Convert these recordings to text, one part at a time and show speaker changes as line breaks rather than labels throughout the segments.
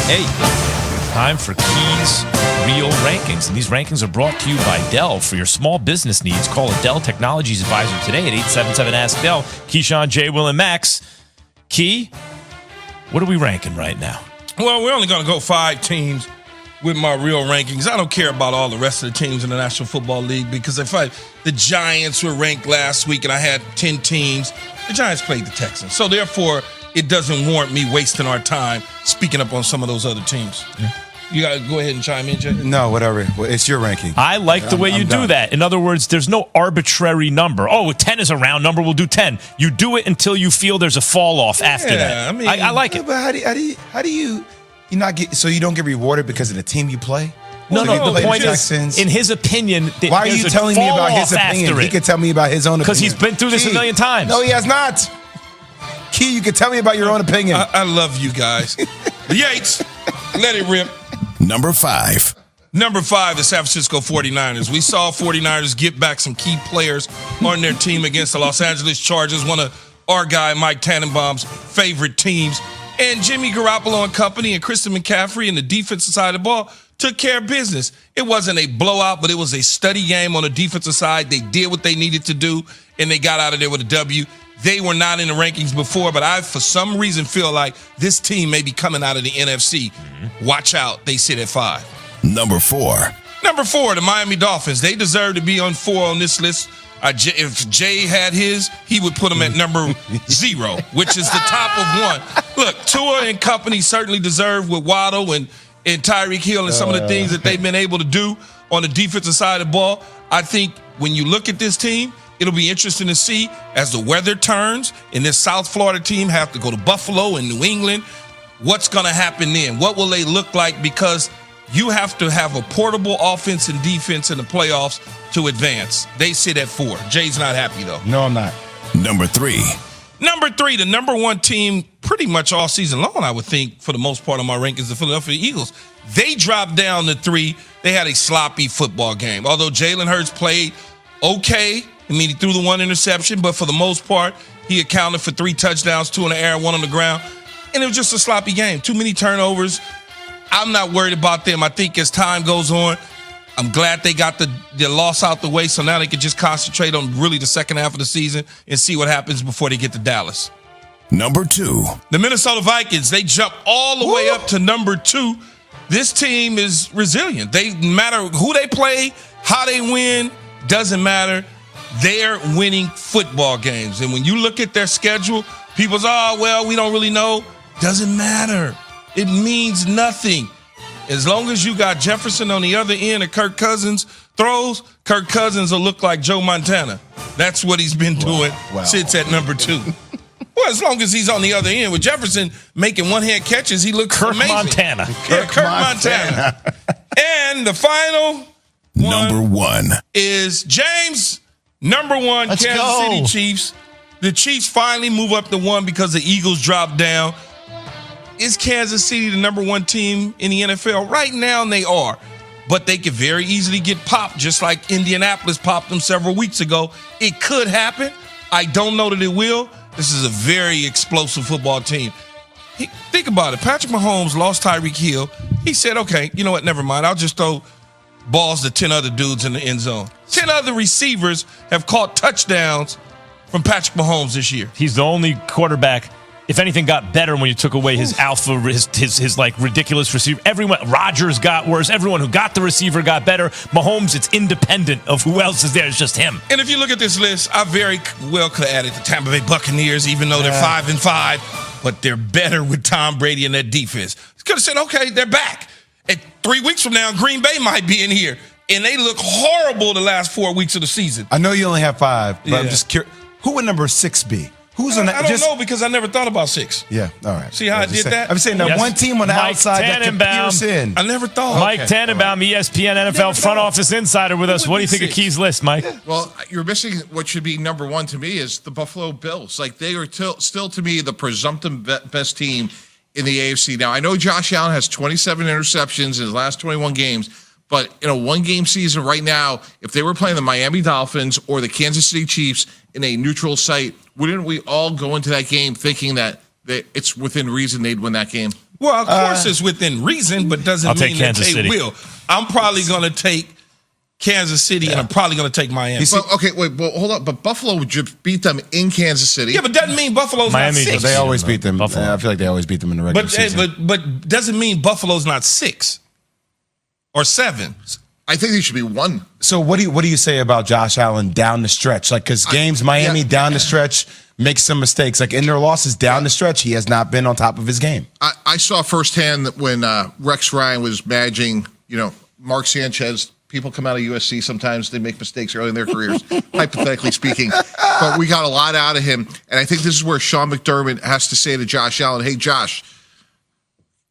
Hey, time for Key's Real Rankings. And these rankings are brought to you by Dell. For your small business needs, call a Dell Technologies advisor today at 877-ASK-DELL. Keyshawn, J. Will, and Max. Key, what are we ranking right now?
Well, we're only going to go 5 teams with my real rankings. I don't care about all the rest of the teams in the National Football League because the Giants were ranked last week and I had 10 teams. The Giants played the Texans. So, therefore, it doesn't warrant me wasting our time speaking up on some of those other teams. Yeah. You got to go ahead and chime in, Jay?
No, whatever. It's your ranking.
I like the way you do that. In other words, there's no arbitrary number. Oh, 10 is a round number. We'll do 10. You do it until you feel there's a fall off after that. I mean, I like it.
But how do you not get, so you don't get rewarded because of the team you play?
No, the point is, in his opinion,
why are you telling me about his opinion? He could tell me about his own opinion.
Because he's been through this a million times.
No, he has not. Key, you can tell me about your own opinion.
I love you guys. Yates, let it rip.
Number 5.
Number 5, the San Francisco 49ers. We saw 49ers get back some key players on their team against the Los Angeles Chargers, one of our guy Mike Tannenbaum's favorite teams. And Jimmy Garoppolo and company and Christian McCaffrey and the defensive side of the ball took care of business. It wasn't a blowout, but it was a study game on the defensive side. They did what they needed to do, and they got out of there with a W. They were not in the rankings before, but I, for some reason, feel like this team may be coming out of the NFC. Watch out. They sit at 5.
Number 4.
Number 4, the Miami Dolphins. They deserve to be on 4 on this list. If Jay had his, he would put them at number 0, which is the top of 1. Look, Tua and company certainly deserve with Waddle and Tyreek Hill and some of the things that they've been able to do on the defensive side of the ball. I think when you look at this team, it'll be interesting to see as the weather turns and this South Florida team have to go to Buffalo and New England. What's going to happen then? What will they look like? Because you have to have a portable offense and defense in the playoffs to advance. They sit at 4. Jay's not happy, though.
No, I'm not.
Number 3.
Number 3, the number 1 team pretty much all season long, I would think, for the most part of my rankings, the Philadelphia Eagles. They dropped down to 3. They had a sloppy football game. Although Jalen Hurts played okay, I mean, he threw the 1 interception, but for the most part, he accounted for 3 touchdowns, 2 in the air, 1 on the ground. And it was just a sloppy game. Too many turnovers. I'm not worried about them. I think as time goes on, I'm glad they got the loss out the way, so now they can just concentrate on really the second half of the season and see what happens before they get to Dallas.
Number 2.
The Minnesota Vikings, they jump all the way up to number 2. This team is resilient. They matter who they play, how they win, doesn't matter. They're winning football games. And when you look at their schedule, people say, oh, well, we don't really know. Doesn't matter. It means nothing. As long as you got Jefferson on the other end of Kirk Cousins throws, Kirk Cousins will look like Joe Montana. That's what he's been doing.
Wow.
Sits at number 2. Well, as long as he's on the other end with Jefferson making one-hand catches, he looks
Kirk
amazing.
Montana.
Kirk Montana. And the final
Number 1
is James, number 1,
Let's
Kansas
go.
City Chiefs. The Chiefs finally move up to 1 because the Eagles dropped down. Is Kansas City the number 1 team in the NFL? Right now, they are. But they could very easily get popped, just like Indianapolis popped them several weeks ago. It could happen. I don't know that it will. This is a very explosive football team. Think about it. Patrick Mahomes lost Tyreek Hill. He said, okay, you know what? Never mind. I'll just throw balls to 10 other dudes in the end zone. 10 other receivers have caught touchdowns from Patrick Mahomes this year.
He's the only quarterback, if anything, got better when you took away his alpha, his like ridiculous receiver. Everyone, Rodgers got worse. Everyone who got the receiver got better. Mahomes, it's independent of who else is there. It's just him.
And if you look at this list, I very well could have added the Tampa Bay Buccaneers, even though they're 5-5, but they're better with Tom Brady and that defense. Could have said, okay, they're back. And 3 weeks from now, Green Bay might be in here. And they look horrible the last 4 weeks of the season.
I know you only have 5, but I'm just curious. Who would number 6 be? Who's on that?
I don't know because I never thought about 6.
Yeah, all right.
See how I did that?
I'm saying that one team on the
Mike
outside that can pierce in.
I never thought.
Mike Tannenbaum, ESPN NFL front office insider with us. What do you think of Key's list, Mike?
Well, you're missing what should be number 1 to me is the Buffalo Bills. Like, they are still to me the presumptive best team in the AFC. Now, I know Josh Allen has 27 interceptions in his last 21 games, but in a 1-game season right now, if they were playing the Miami Dolphins or the Kansas City Chiefs in a neutral site, wouldn't we all go into that game thinking that it's within reason they'd win that game.
Well, of course it's within reason, but doesn't
I'll take
mean that
Kansas
they
City.
will. I'm probably going to take Kansas City, and I'm probably going to take Miami.
Well, okay, wait, well, hold up. But Buffalo just beat them in Kansas City.
Yeah, but doesn't mean Buffalo's
Miami
not 6.
They always beat them.
Buffalo.
I feel like they always beat them in the regular season.
But doesn't mean Buffalo's not 6 or 7.
I think they should be 1.
So what do you say about Josh Allen down the stretch? Like, because games Miami down the stretch makes some mistakes. Like in their losses down the stretch, he has not been on top of his game.
I saw firsthand that when Rex Ryan was managing, Mark Sanchez. People come out of USC sometimes, they make mistakes early in their careers, hypothetically speaking. But we got a lot out of him. And I think this is where Sean McDermott has to say to Josh Allen, hey, Josh,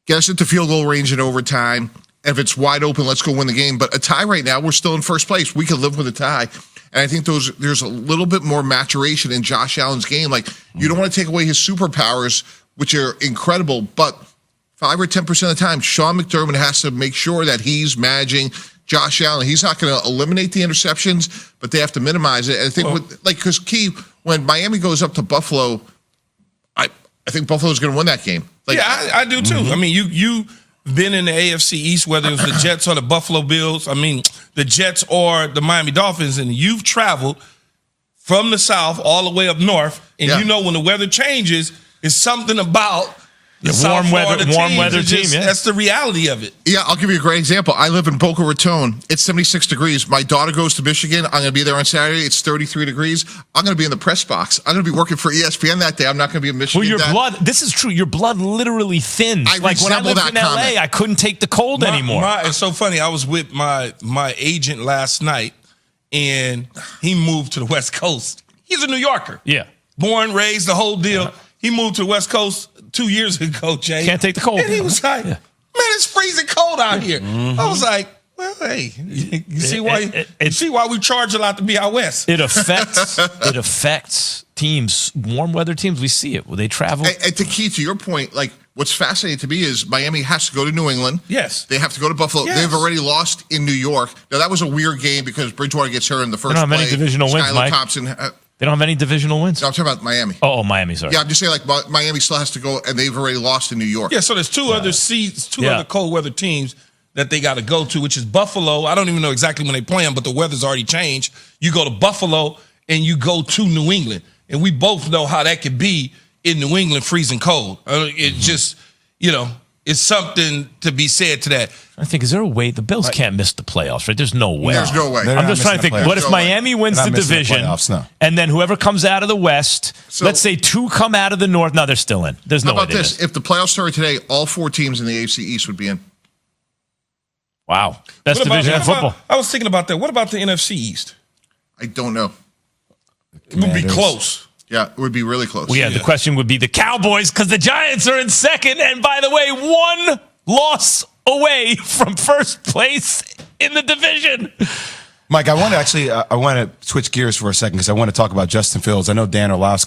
get us into field goal range in overtime. If it's wide open, let's go win the game. But a tie right now, we're still in first place. We could live with a tie. And I think there's a little bit more maturation in Josh Allen's game. Like, you don't want to take away his superpowers, which are incredible, but 5 or 10% of the time, Sean McDermott has to make sure that he's managing Josh Allen. He's not going to eliminate the interceptions, but they have to minimize it. And I think because Key, when Miami goes up to Buffalo, I think Buffalo's going to win that game. Like,
yeah, I do too. I mean, you've been in the AFC East, whether it was the Jets or the Buffalo Bills. I mean, the Jets or the Miami Dolphins, and you've traveled from the South all the way up north, and you know when the weather changes, it's something about the
warm weather team. Yeah.
That's the reality of it.
Yeah, I'll give you a great example. I live in Boca Raton. It's 76 degrees. My daughter goes to Michigan. I'm going to be there on Saturday. It's 33 degrees. I'm going to be in the press box. I'm going to be working for ESPN that day. I'm not going to be in Michigan.
Well, this is true. Your blood literally thins.
I
When I lived in
that
LA,
comment.
I couldn't take the cold anymore.
It's so funny. I was with my agent last night, and he moved to the West Coast. He's a New Yorker.
Yeah.
Born, raised, the whole deal. He moved to the West Coast 2 years ago, Jay.
Can't take the cold.
And he was like, man, it's freezing cold out here. I was like, well, hey, you see why we charge a lot to be out west.
It affects teams, warm weather teams. We see it. Well, they travel.
And to Key, to your point, like what's fascinating to me is Miami has to go to New England.
Yes.
They have to go to Buffalo.
Yes.
They've already lost in New York. Now, that was a weird game because Bridgewater gets hurt in the first
They don't have
play.
any divisional wins,
Skylar
Mike.
Thompson.
They don't have any divisional wins.
No, I'm talking about Miami.
Oh, Miami, sorry.
Yeah, I'm just saying, like, Miami still has to go, and they've already lost in New York.
Yeah, so there's two other cold weather teams that they got to go to, which is Buffalo. I don't even know exactly when they play them, but the weather's already changed. You go to Buffalo, and you go to New England. And we both know how that could be in New England, freezing cold. It just, it's something to be said to that.
I think, is there a way? The Bills can't miss the playoffs, right? There's no way.
There's no way.
I'm just trying to think, what if Miami wins the division, and then whoever comes out of the West, let's say 2 come out of the North. No, they're still in. There's no way.
How about this? If the playoffs started today, all 4 teams in the AFC East would be in.
Wow. Best division in football.
I was thinking about that. What about the NFC East?
I don't know.
It would be close.
Yeah, it would be really close.
Well, the question would be the Cowboys, because the Giants are in second, and by the way, 1 loss away from first place in the division.
Mike, I want to switch gears for a second because I want to talk about Justin Fields. I know Dan Orlovsky